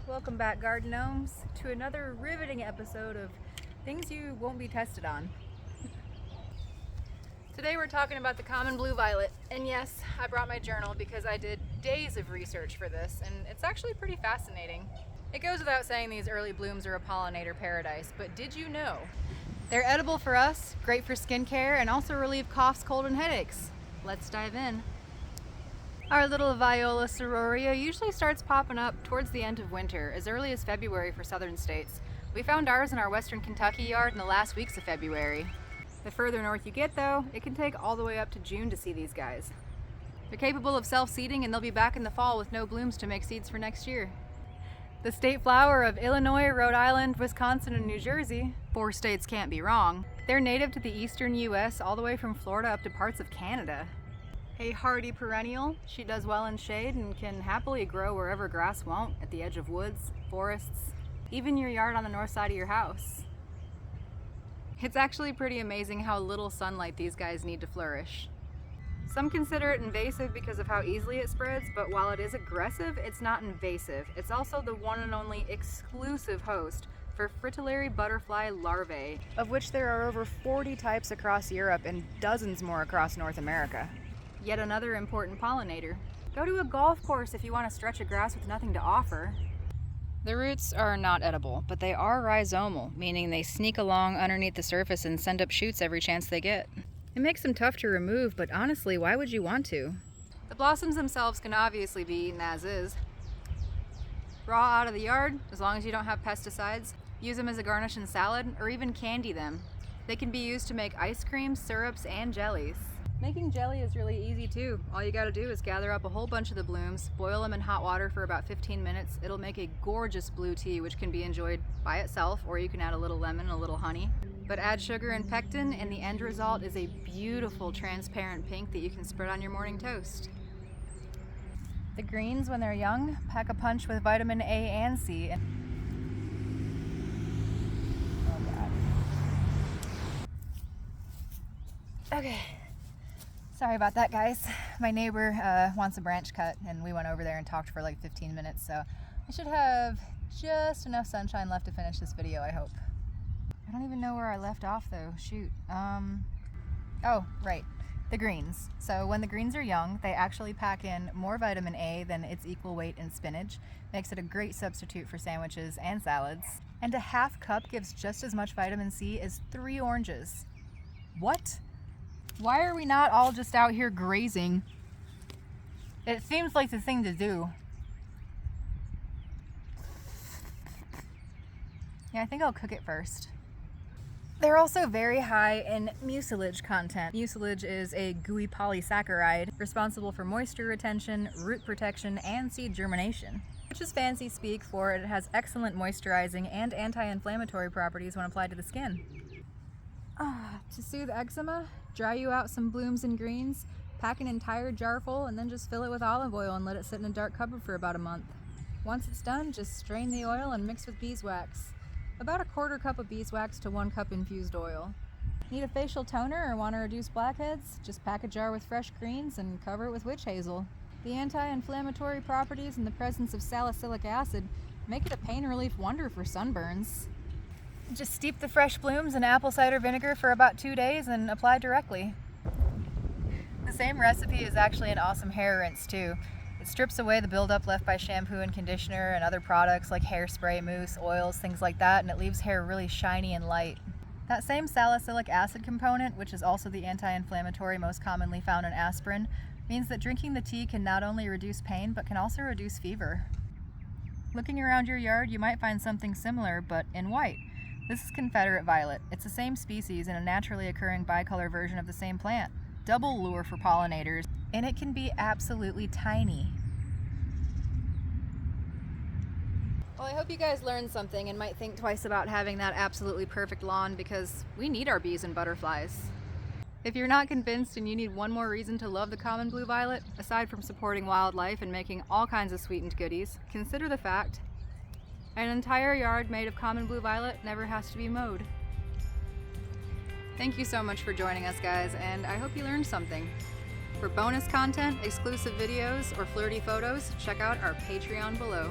Welcome back, garden gnomes, to another riveting episode of things you won't be tested on. Today we're talking about the common blue violet, and yes, I brought my journal because I did days of research for this, and it's actually pretty fascinating. It goes without saying these early blooms are a pollinator paradise, but did you know? They're edible for us, great for skincare, and also relieve coughs, cold, and headaches. Let's dive in. Our little Viola sororia usually starts popping up towards the end of winter, as early as February for southern states. We found ours in our western Kentucky yard in the last weeks of February. The further north you get though, it can take all the way up to June to see these guys. They're capable of self-seeding and they'll be back in the fall with no blooms to make seeds for next year. The state flower of Illinois, Rhode Island, Wisconsin, and New Jersey, 4 states can't be wrong. They're native to the eastern US all the way from Florida up to parts of Canada. A hardy perennial, she does well in shade and can happily grow wherever grass won't, at the edge of woods, forests, even your yard on the north side of your house. It's actually pretty amazing how little sunlight these guys need to flourish. Some consider it invasive because of how easily it spreads, but while it is aggressive, it's not invasive. It's also the one and only exclusive host for fritillary butterfly larvae, of which there are over 40 types across Europe and dozens more across North America. Yet another important pollinator. Go to a golf course if you want to stretch a grass with nothing to offer. The roots are not edible, but they are rhizomal, meaning they sneak along underneath the surface and send up shoots every chance they get. It makes them tough to remove, but honestly, why would you want to? The blossoms themselves can obviously be eaten as is. Raw out of the yard, as long as you don't have pesticides. Use them as a garnish in salad, or even candy them. They can be used to make ice cream, syrups, and jellies. Making jelly is really easy too. All you gotta do is gather up a whole bunch of the blooms, boil them in hot water for about 15 minutes. It'll make a gorgeous blue tea, which can be enjoyed by itself, or you can add a little lemon, a little honey. But add sugar and pectin, and the end result is a beautiful transparent pink that you can spread on your morning toast. The greens, when they're young, pack a punch with vitamin A and C. Okay. Sorry about that, guys. My neighbor wants a branch cut, and we went over there and talked for like 15 minutes, so I should have just enough sunshine left to finish this video, I hope. I don't even know where I left off though. Shoot. Oh, right. The greens. So when the greens are young, they actually pack in more vitamin A than its equal weight in spinach. Makes it a great substitute for sandwiches and salads. And a half cup gives just as much vitamin C as 3 oranges. What? Why are we not all just out here grazing? It seems like the thing to do. Yeah, I think I'll cook it first. They're also very high in mucilage content. Mucilage is a gooey polysaccharide responsible for moisture retention, root protection, and seed germination, which is fancy speak for it has excellent moisturizing and anti-inflammatory properties when applied to the skin. To soothe eczema, dry you out some blooms and greens, pack an entire jar full, and then just fill it with olive oil and let it sit in a dark cupboard for about a month. Once it's done, just strain the oil and mix with beeswax. About a 1/4 cup of beeswax to 1 cup infused oil. Need a facial toner or want to reduce blackheads? Just pack a jar with fresh greens and cover it with witch hazel. The anti-inflammatory properties and the presence of salicylic acid make it a pain relief wonder for sunburns. Just steep the fresh blooms in apple cider vinegar for about 2 days and apply directly. The same recipe is actually an awesome hair rinse too. It strips away the buildup left by shampoo and conditioner and other products like hairspray, mousse, oils, things like that, and it leaves hair really shiny and light. That same salicylic acid component, which is also the anti-inflammatory most commonly found in aspirin, means that drinking the tea can not only reduce pain but can also reduce fever. Looking around your yard, you might find something similar, but in white. This is Confederate violet. It's the same species and a naturally occurring bicolor version of the same plant. Double lure for pollinators, and it can be absolutely tiny. Well, I hope you guys learned something and might think twice about having that absolutely perfect lawn because we need our bees and butterflies. If you're not convinced and you need one more reason to love the common blue violet, aside from supporting wildlife and making all kinds of sweetened goodies, consider the fact an entire yard made of common blue violet never has to be mowed. Thank you so much for joining us, guys, and I hope you learned something. For bonus content, exclusive videos, or flirty photos, check out our Patreon below.